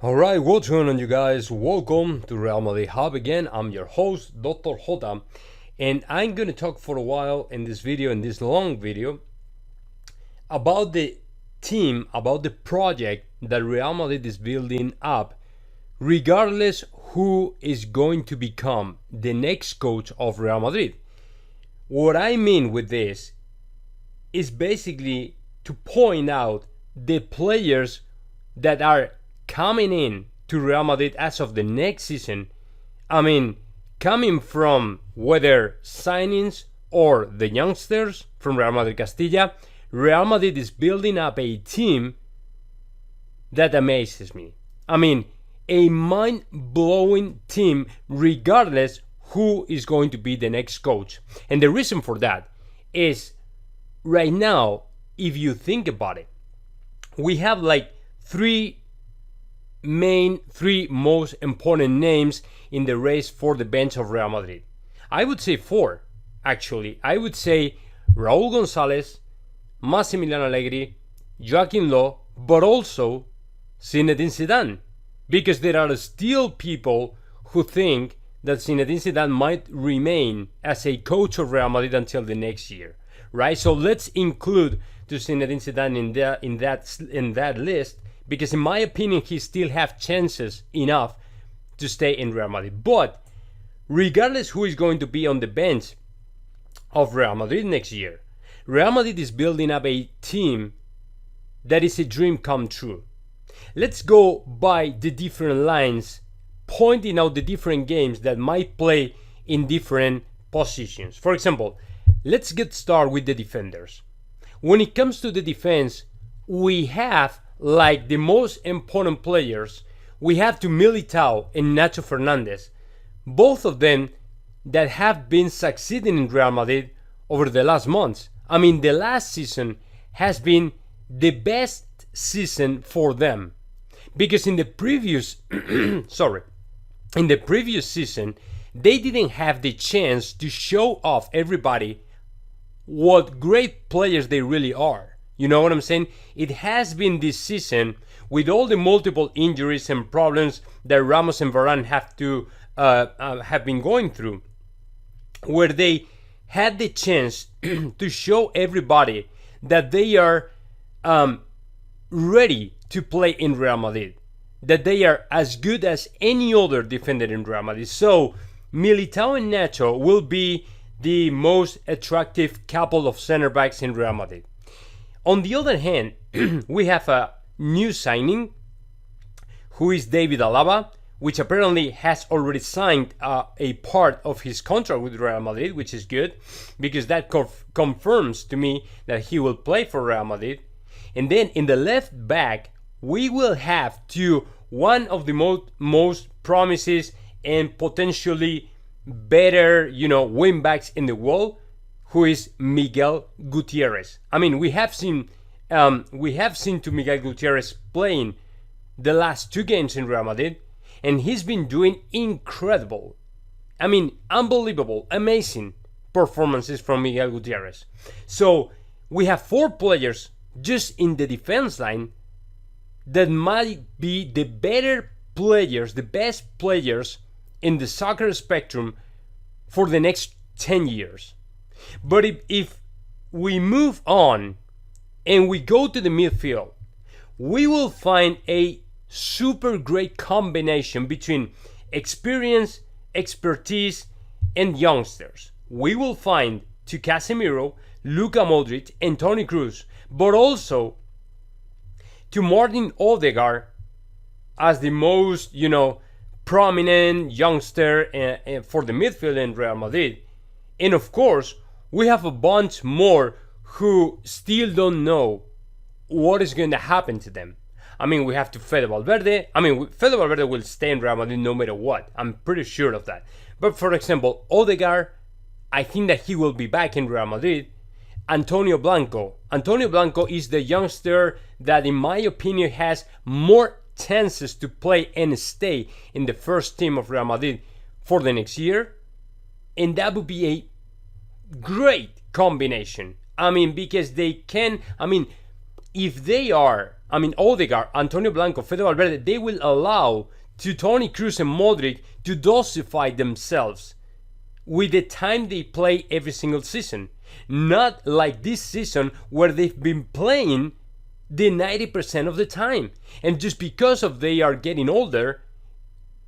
Alright, what's going on, you guys? Welcome to Real Madrid Hub again. I'm your host, Dr. Jota, and I'm going to talk for a while in this video, in this long video, about the team, about the project that Real Madrid is building up, regardless who is going to become the next coach of Real Madrid. What I mean with this is basically to point out the players that are coming in to Real Madrid as of the next season. I mean, coming from whether signings or the youngsters from Real Madrid Castilla, Real Madrid is building up a team that amazes me. I mean, a mind-blowing team regardless who is going to be the next coach. And the reason for that is right now, if you think about it, we have like three most important names in the race for the bench of Real Madrid. I would say four, actually. I would say Raúl González, Massimiliano Allegri, Joaquim Low, but also Zinedine Zidane. Because there are still people who think that Zinedine Zidane might remain as a coach of Real Madrid until the next year, right? So let's include to Zinedine Zidane in that list, because in my opinion he still have chances enough to stay in Real Madrid. But regardless who is going to be on the bench of Real Madrid next year, Real Madrid is building up a team that is a dream come true. Let's go by the different lines, pointing out the different games that might play in different positions. For example, let's get started with the defenders. When it comes to the defense, we have like the most important players. We have to Militao and Nacho Fernandez, both of them that have been succeeding in Real Madrid over the last months. I mean, the last season has been the best season for them, because in the previous in the previous season they didn't have the chance to show off everybody what great players they really are. You know what I'm saying? It has been this season, with all the multiple injuries and problems that Ramos and Varane have been going through, where they had the chance to show everybody that they are ready to play in Real Madrid, that they are as good as any other defender in Real Madrid. So Militao and Nacho will be the most attractive couple of center backs in Real Madrid. On the other hand, we have a new signing, who is David Alaba, which apparently has already signed a part of his contract with Real Madrid, which is good, because that confirms to me that he will play for Real Madrid. And then in the left back, we will have one of the most promises and potentially better, wing backs in the world, who is Miguel Gutierrez. I mean, we have seen to Miguel Gutierrez playing the last two games in Real Madrid, and he's been doing incredible, I mean, unbelievable, amazing performances from Miguel Gutierrez. So we have four players just in the defense line that might be the better players, the best players in the soccer spectrum for the next 10 years. But if we move on and we go to the midfield, we will find a super great combination between experience, expertise, and youngsters. We will find to Casemiro, Luka Modric, and Toni Kroos, but also to Martin Odegaard as the most, prominent youngster for the midfield in Real Madrid. And of course, we have a bunch more who still don't know what is going to happen to them. I mean, we have to Fede Valverde. I mean, Fede Valverde will stay in Real Madrid no matter what. I'm pretty sure of that. But for example, Odegaard, I think that he will be back in Real Madrid. Antonio Blanco is the youngster that, in my opinion, has more chances to play and stay in the first team of Real Madrid for the next year. And that would be a great combination. I mean, because they can, if they are Odegaard, Antonio Blanco, Fede Valverde, they will allow to Toni Kroos and Modric to dosify themselves with the time they play every single season. Not like this season where they've been playing the 90% of the time. And just because of they are getting older,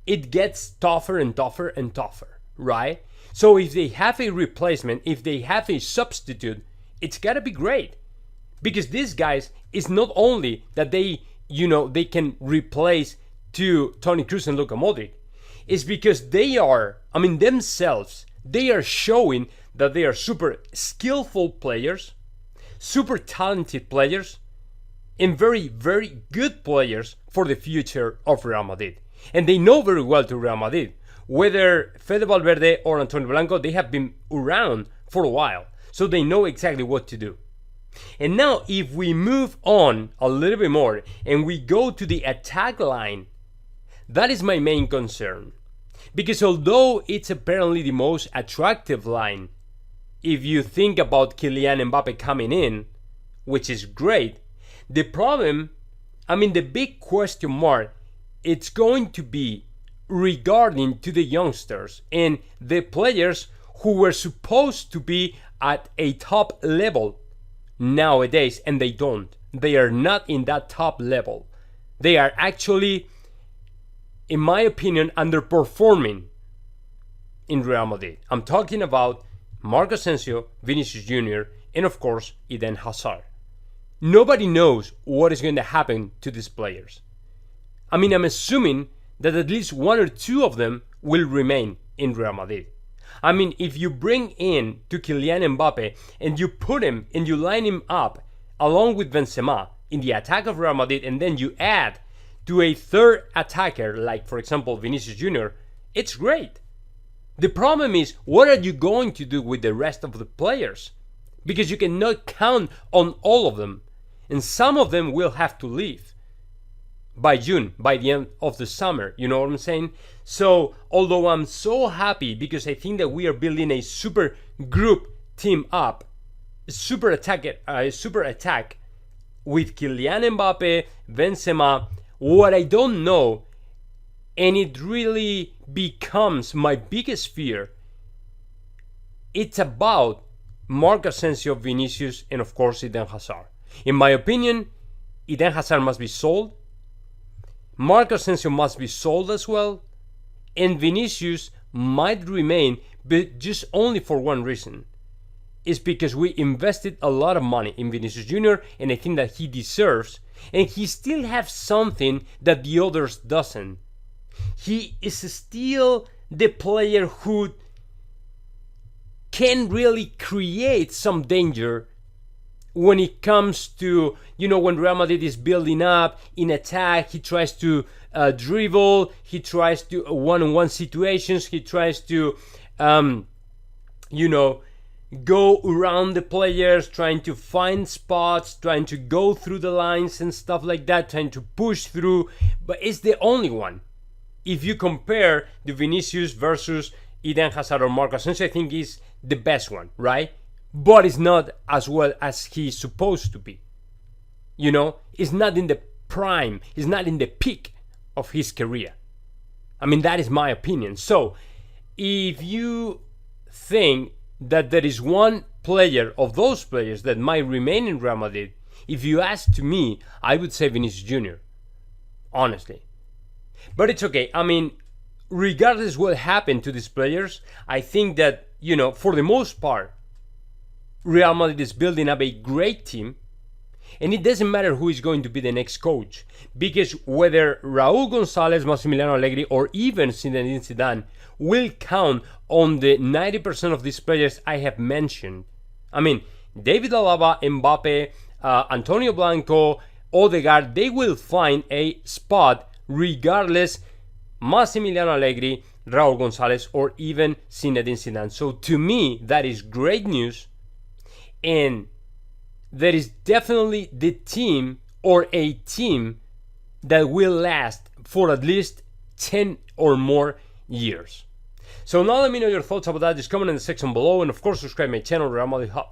it gets tougher and tougher and tougher, right? So if they have a replacement, if they have a substitute, it's gotta be great. Because these guys, it's not only that they can replace to Toni Kroos and Luka Modric. It's because they are, themselves, they are showing that they are super skillful players, super talented players, and very, very good players for the future of Real Madrid. And they know very well to Real Madrid. Whether Fede Valverde or Antonio Blanco, they have been around for a while. So they know exactly what to do. And now if we move on a little bit more and we go to the attack line, that is my main concern. Because although it's apparently the most attractive line, if you think about Kylian Mbappe coming in, which is great, the problem, the big question mark, it's going to be regarding to the youngsters and the players who were supposed to be at a top level nowadays, and they don't. They are not in that top level. They are actually, in my opinion, underperforming in Real Madrid. I'm talking about Marco Asensio, Vinicius Jr., and of course, Eden Hazard. Nobody knows what is going to happen to these players. I'm assuming that at least one or two of them will remain in Real Madrid. If you bring in to Kylian Mbappe and you put him and you line him up along with Benzema in the attack of Real Madrid, and then you add to a third attacker like, for example, Vinicius Jr., it's great. The problem is, what are you going to do with the rest of the players? Because you cannot count on all of them, and some of them will have to leave by June, by the end of the summer. You know what I'm saying? So, although I'm so happy because I think that we are building a super group team up, super attack with Kylian Mbappe, Benzema, what I don't know, and it really becomes my biggest fear, it's about Marc Asensio, Vinicius, and of course Eden Hazard. In my opinion, Eden Hazard must be sold, Marc Asensio must be sold as well, and Vinicius might remain, but just only for one reason. It's because we invested a lot of money in Vinicius Jr., and I think that he deserves, and he still has something that the others doesn't. He is still the player who can really create some danger when it comes to, when Real Madrid is building up in attack. He tries to dribble, he tries to one-on-one situations, he tries to, go around the players, trying to find spots, trying to go through the lines and stuff like that, trying to push through, but it's the only one. If you compare the Vinicius versus Eden Hazard or Marco Asensio, I think he's the best one, right? But it's not as well as he's supposed to be. It's not in the prime, it's not in the peak of his career. That is my opinion. So, if you think that there is one player of those players that might remain in Real Madrid, if you ask to me, I would say Vinicius Jr., honestly. But it's okay. Regardless what happened to these players, I think that, for the most part, Real Madrid is building up a great team, and it doesn't matter who is going to be the next coach, because whether Raúl González, Massimiliano Allegri, or even Zinedine Zidane will count on the 90% of these players I have mentioned. David Alaba, Mbappe, Antonio Blanco, Odegaard, they will find a spot regardless Massimiliano Allegri, Raúl González, or even Zinedine Zidane. So to me, that is great news. And there is definitely the team or a team that will last for at least 10 or more years. So now let me know your thoughts about that. Just comment in the section below, and of course subscribe my channel, Real Madrid Hub.